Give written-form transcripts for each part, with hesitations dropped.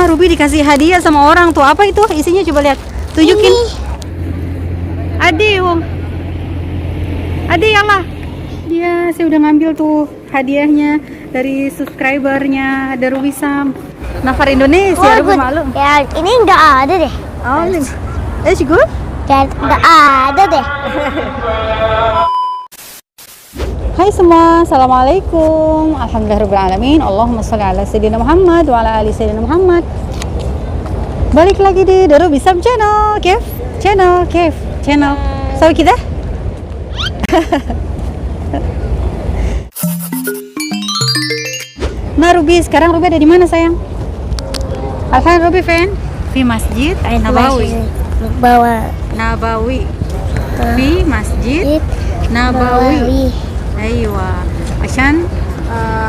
Ruby dikasih hadiah sama orang tuh. Apa itu? Isinya coba lihat. Tunjukin. Ade, Wong. Ade ya lah. Dia saya udah ngambil tuh hadiahnya dari subscribernya Darwisam. Nafar Indonesia, Ruby maklum. Ya, ini nggak ada deh. Oh, it's good? Ya, nggak ada deh. Hai semua, assalamualaikum. Alhamdulillahirrahmanirrahim. Allahumma sholli ala sayyidina Muhammad wa ala ali sayyidina Muhammad. Balik lagi di Darwisam channel. كيف channel سوي كده. Nah Ruby, sekarang Ruby ada di mana sayang? Alhamdulillah Ruby fan di masjid Nabawi. Nabawi. Di masjid Nabawi. Aywa. Ashan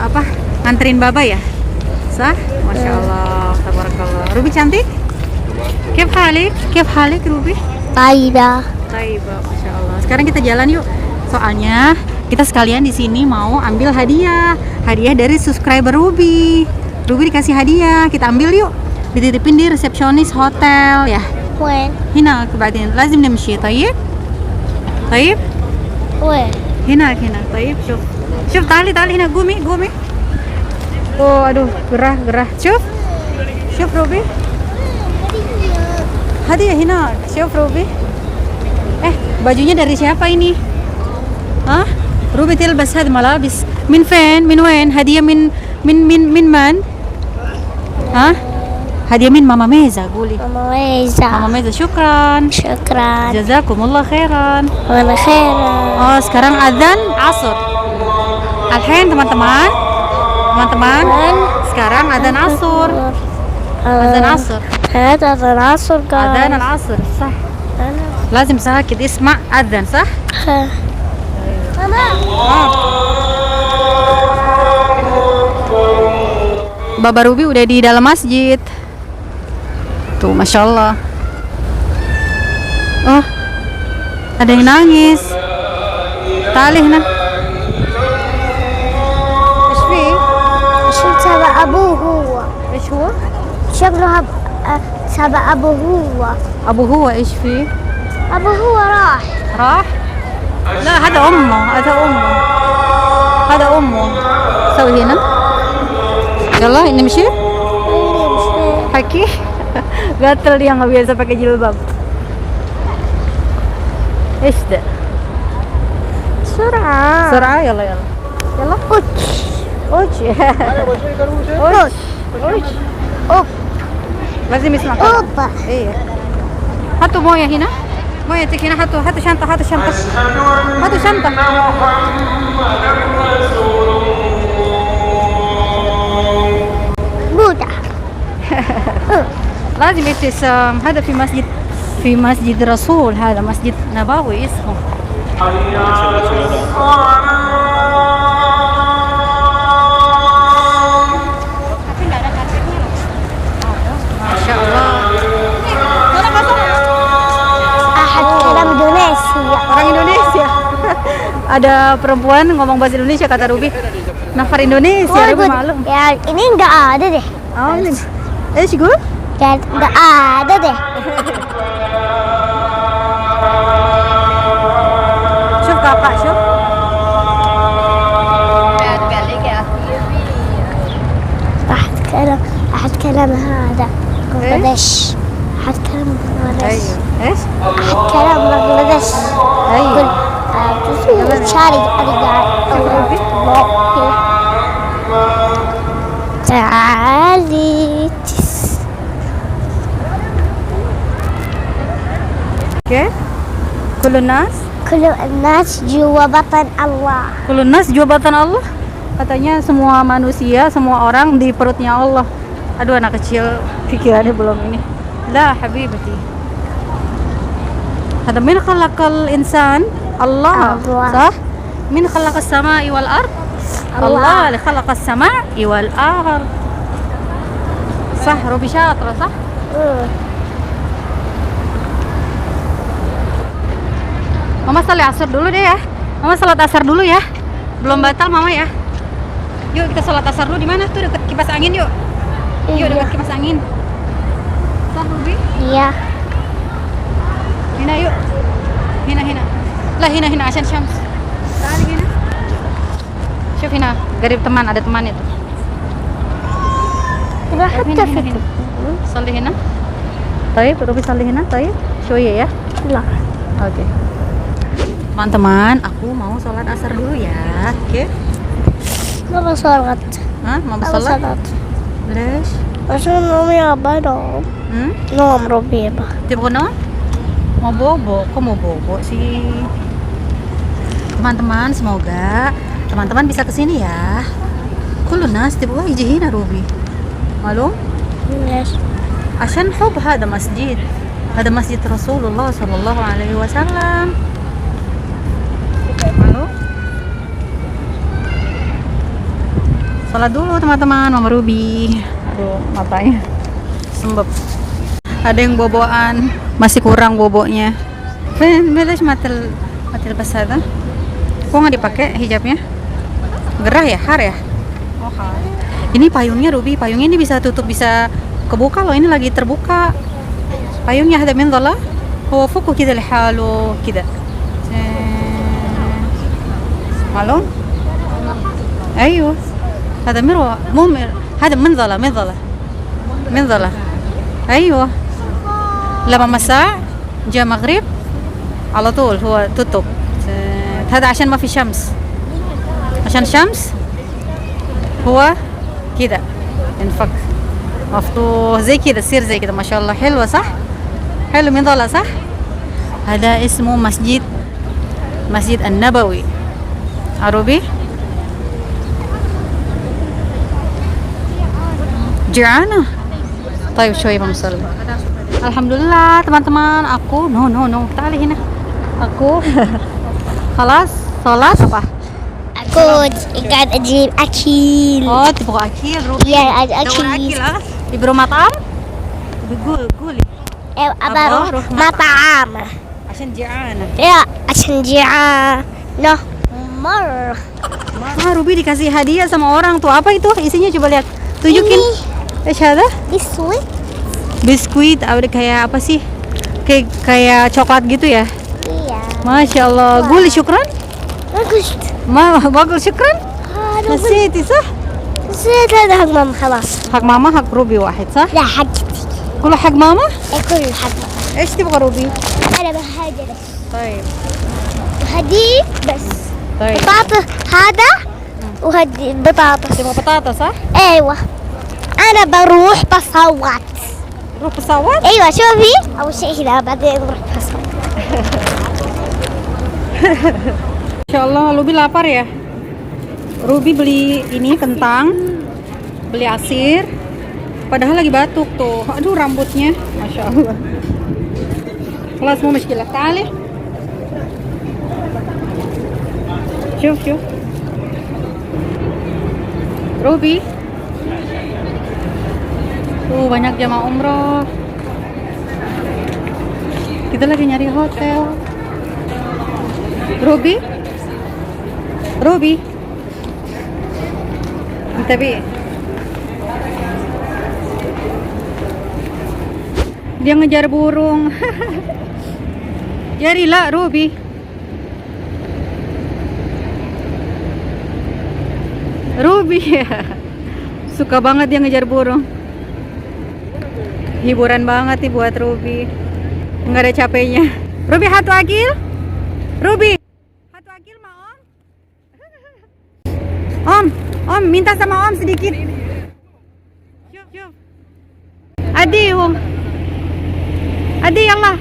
apa? Nganterin baba ya? Sah? Masya Allah, tabarakallah. Ruby cantik? Kif halik Ruby? Taibah. Masya Allah. Sekarang kita jalan yuk. Soalnya kita sekalian di sini mau ambil hadiah dari subscriber Ruby. Ruby dikasih hadiah, kita ambil yuk. Dititipin di resepsionis hotel ya. When? Hina kebatin, lazim nimshi. طيب When? هنا طيب شوف تعالي هنا قومي oh aduh gerah شوف روبي hadiah hina شوف روبي bajunya dari siapa ini روبي تلبس هذه ملابس من فين من وين هدية من من هدية من ماما ميزة قولي ماما ميزة شكرا جزاكم الله خيرا sekarang azan asar alhain teman-teman sekarang azan asar azan asar صح لازم ساكت اسمع اذن صح Baba Ruby udah di dalam masjid tuh, Masya Allah. Oh, ada yang nangis. Talih nah. ايش فيه؟ سبع أبوه هو. ايش هو؟ شكله سبع أبوه هو. ابو هو ايش فيه؟ أبوه هو راح. لا هذا امه سوي هنا يلا نمشي حكي gatel dia nggak biasa pakai jilbab. ايش ده؟ بسرعة يلا اوج لازم يسمع كلام. ايه هاتوا مويه هنا هنا هاتوا شنطة بودع. لازم ابتسام. هذا في مسجد رسول، هذا مسجد نبوي اسمه. Masya Allah. Orang Indonesia. Orang Indonesia. Ada perempuan ngomong bahasa Indonesia kata Ruby. Nafar Indonesia, Ruby maklum. Ya, ini nggak ada deh. Oh, it's good? Ya, nggak ada deh. شوف kakak, شوف. راح اتكلم هذا بنغلاديش. هتكلم بنغلاديش. ايش؟ هتكلم بنغلاديش. ايوه. شاري تعالي. اوكي. كل الناس جوا بطن الله. كل الناس جوا بطن Allah. Katanya semua manusia, semua orang di perutnya Allah. Aduh, anak kecil pikirannya belum ini. La habibati. Hada min khalaqal insan? Allah. Sah? Min khalaqas samai wal ard? Allah li khalaqas samai wal ard. Sah, Ruby syatra, sah? Mama salat asar dulu deh ya. Mama salat asar dulu ya. Belum batal Mama ya. Yuk kita sholat asar dulu. Di mana tuh, dekat kipas angin yuk. Yuk dekat kipas angin. Ruby? Iya. هنا yuk. هنا لا هنا عشان شمس. تعالي هنا. شوف هنا قريب teman, ada teman itu. يبقى حتى هنا في هنا صلي هنا. طيب روبي صلي هنا طيب شوية ya. لا. Oke. Teman-teman, aku mau sholat asar dulu ya. Oke. ما بصلت. Hah? Mau ما sholat? بصلت. ليش؟ عشان نومي عبالهم. نوم ربيبة. Tiba no? Mau bobo? Kok mau bobo sih? Teman-teman, semoga teman-teman bisa kesini ya. كل الناس تبغى يجي هنا روبي. معلوم؟ ليش؟ عشان حب هذا مسجد. هذا مسجد رسول الله صلى الله عليه وسلم. Halo? Sholat dulu teman-teman, Mama Ruby. Aduh, matanya sembab. Ada yang boboan, masih kurang bobonya. Belajar matil bas hada. Kok nggak dipakai hijabnya? Gerah ya, har ya? Oh, har. Ini payungnya Ruby, payungnya ini bisa tutup, bisa kebuka loh. Ini lagi terbuka. Payungnya ada min dhalla. هو فوقه كده لحاله كده. معلوم؟ ايوه هذا مروه مو هذا منظلة ايوه لما مساء جاء مغرب على طول هو تطب. هذا عشان ما في شمس، عشان شمس هو كده ينفك مفتوح زي كده، تصير زي كده. ما شاء الله حلوة صح؟ حلو منظلة صح؟ هذا اسمه مسجد النبوي. Arubi? Jana. طيب شوي بنصلي. Alhamdulillah teman-teman, aku no تعالي هنا. Aku خلاص صلاة apa? aku قاعد اجيب اكل. Oh, تبغى أكل روبي. يا دور اكل. أكل ها؟ يبرو مطعم؟ قولي ابى اروح أروح مطعم. عشان جيعانة. يا عشان جيعانة مرة. Ruby dikasih hadiah sama orang tuh. Apa itu? Isinya coba lihat. Tunjukin. Ada? biskuit. Biskuit, ada kayak apa sih? Kayak coklat gitu ya? Iya. Masya Allah. Guli syukran? bagus. Bagus syukran? نسيتي صح؟ نسيت هذا حق ماما خلاص. حق ماما حق روبي واحد صح؟ لا حقتي. كله حق ماما؟ كل حق. ايش تبغى روبي؟ انا بهاجر بس. طيب وهدي بس. طيب بطاطس هذا وهدي بطاطس. تبغى بطاطا صح؟ ايوه. انا بروح بصوت. روح تصوت؟ ايوه شوفي اول شيء هنا بعدين بروح بصوت. Insya Allah, Ruby lapar ya. Ruby beli ini kentang, beli asir, padahal lagi batuk tuh. Aduh rambutnya, Masya Allah. خلاص مو مشكلة. تعالي. شوف Ruby. Tuh banyak jamaah umroh. Kita lagi nyari hotel. Ruby. Tapi dia ngejar burung. Jarilah Ruby. Suka banget dia ngejar burung. Hiburan banget nih buat Ruby. Nggak ada capeknya. Ruby hatu akil. Ruby hatu akil ma Om minta sama Om sedikit. Syuf. Adi Allah.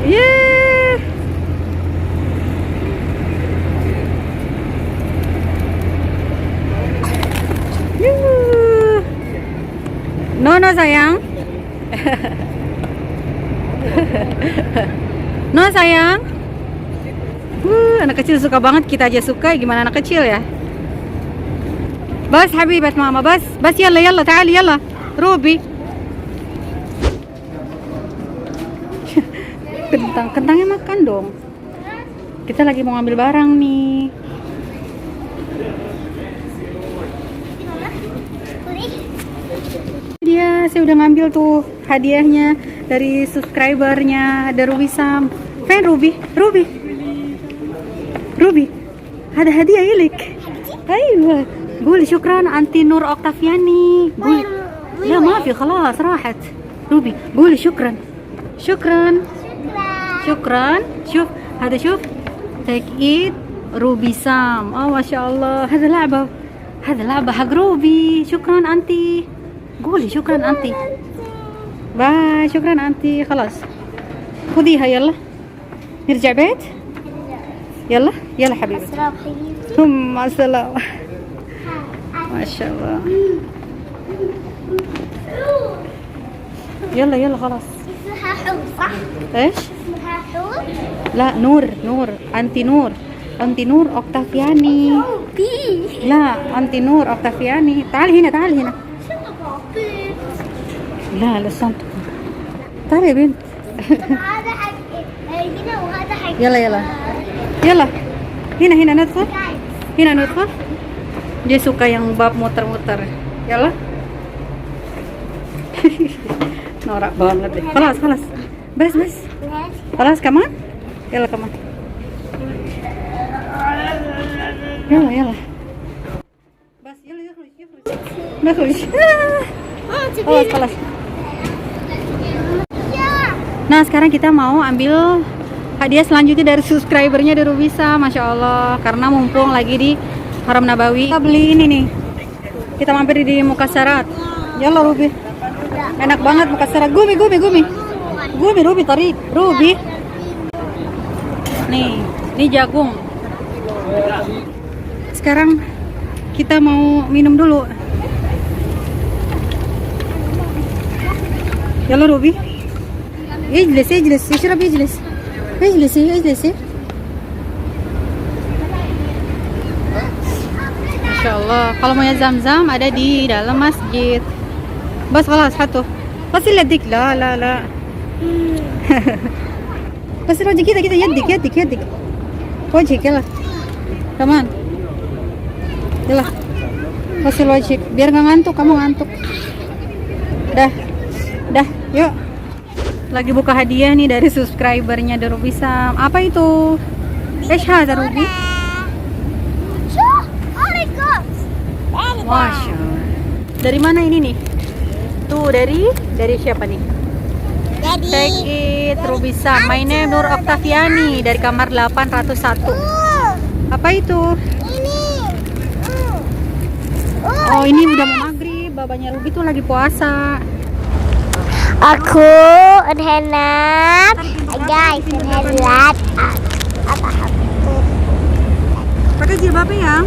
Yeah. No sayang. No sayang. Anak kecil suka banget, kita aja suka, gimana anak kecil ya. Bas habibat mama, bas yalla ta'ali yalla Ruby. Kentangnya makan dong. Kita lagi mau ngambil barang nih. Dia saya udah ngambil tuh hadiahnya dari subscribernya Daru Wisam. Fan Ruby, ada hadiah ilik. أيوة قولي شكرا أنتي نور أوكتافياني. قولي لا ما في خلاص راحت. روبي قولي شكرا. شوف هذا شوف تيك إيد روبي سام. ما شاء الله هذا لعبة حق روبي. شكرا أنتي. قولي شكرا أنتي. باي شكرا أنتي. خلاص خذيها يلا نرجع بيت. يلا حبيبتي. السلام حبيبتي. مع السلامة. ما شاء الله. يلا خلاص. اسمها حور صح؟ ايش؟ اسمها حور؟ لا نور أنتي نور أوكتافياني. بي. لا أنتي نور أوكتافياني. تعال هنا لا الصمت. تعال يا بنت. هذا حق هنا وهذا حق يلا هنا ندخل. Dia suka yang bab muter-muter. Yalla. Norak banget deh. Kelas. Bes. Kelas kaman? Yalla kaman. Yalla. Bas yalla يخرج. Kelas. Nah sekarang kita mau ambil hadiah selanjutnya dari subscribernya dari Rubisa. Masya Allah, karena mumpung lagi di Haram Nabawi, kita beli ini nih. Kita mampir di Mukassarat. Yalla Ruby, enak banget Mukassarat. Gumi Ruby tarik Ruby. Nih, ini jagung. Sekarang kita mau minum dulu. Yalla Ruby. اجلسي اشرب اجلسي. Masya Allah. Kalau mau zam-zam ada di dalam masjid. Bas خلاص حطه. بس يدك لا. بس وجهك كده يدك. وجهك يلا. كمان. يلا. Kasih wajib biar nggak ngantuk. Kamu ngantuk. Dah. Yuk. Lagi buka hadiah nih dari subscribernya Daru Wisam. Apa itu? Hada Ruby. Masya Allah. Dari mana ini nih? Tuh dari siapa nih? Take it Ruby Sam. My name Nur Oktaviani dari kamar 801. Apa itu? Oh ini udah mau maghrib. Babanya Ruby tuh lagi puasa. Aku Enhenat. Guys, Enhenat. Apa aku? Pakai jilbab ya?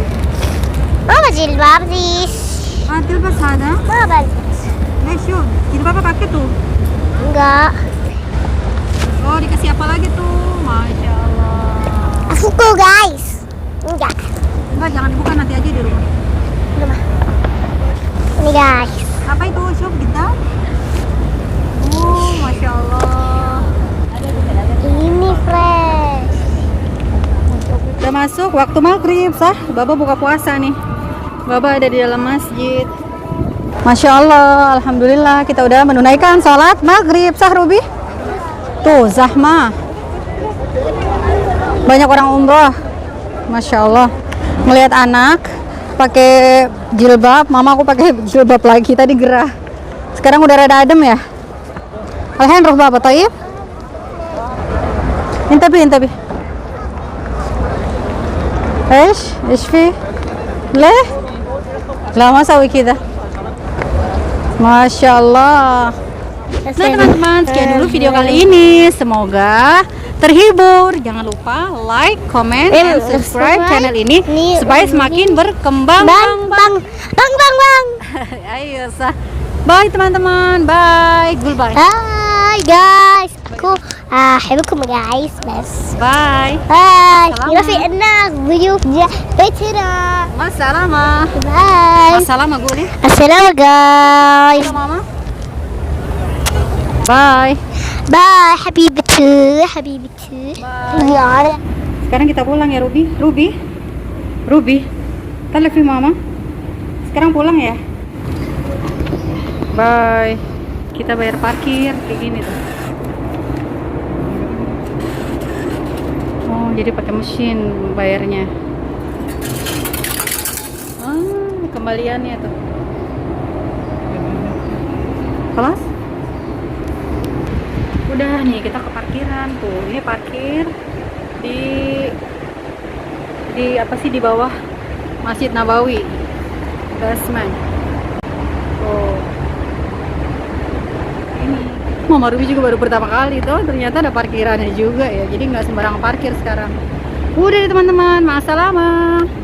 ما جلباب ذيش. تلبس هذا؟ ما بلبس. ليش شوف jilbab pakai tuh. Enggak. Oh dikasih apa lagi tuh? Masya Allah. Aku guys. Enggak. Jangan dibuka nanti aja di rumah. Ini guys. Apa itu? Shop kita? Masya Allah. Ini fresh. Udah masuk waktu maghrib sah. Baba buka puasa nih. Baba ada di dalam masjid. Masya Allah. Alhamdulillah kita udah menunaikan sholat maghrib sah Ruby. Tuh zahmah. Banyak orang umroh. Masya Allah. Ngelihat anak pakai jilbab, mama aku pakai jilbab lagi tadi gerah. Sekarang udah rada adem ya. الحين نروح بابا طيب انتبه ايش فيه ليه لا ما اسوي كذا ما شاء الله. Nah teman-teman sekian dulu video kali ini, semoga terhibur. Jangan lupa like, comment, dan subscribe channel ini supaya semakin berkembang. Bang. Ayo sah. Bye teman-teman, bye, goodbye. Bye guys. Aku أحبكم guys بس. Bye. باي. رفيقنا فيديو بيتنا. مع السلامة. باي. مع السلامة قولي. السلام guys. Halo mama. Bye. باي حبيبتي. يا Sekarang kita pulang ya Ruby. Telepon mama. Sekarang pulang ya. Bye. kita bayar parkir kayak gini tuh. Oh, jadi pakai mesin bayarnya. Kembaliannya tuh. Kelas? Udah nih kita ke parkiran tuh. Ini parkir di apa sih, di bawah Masjid Nabawi, basement. Oh. Ini Mama Ruby juga baru pertama kali tuh, ternyata ada parkirannya juga ya. Jadi nggak sembarang parkir sekarang. Udah nih teman-teman, ma'assalamah.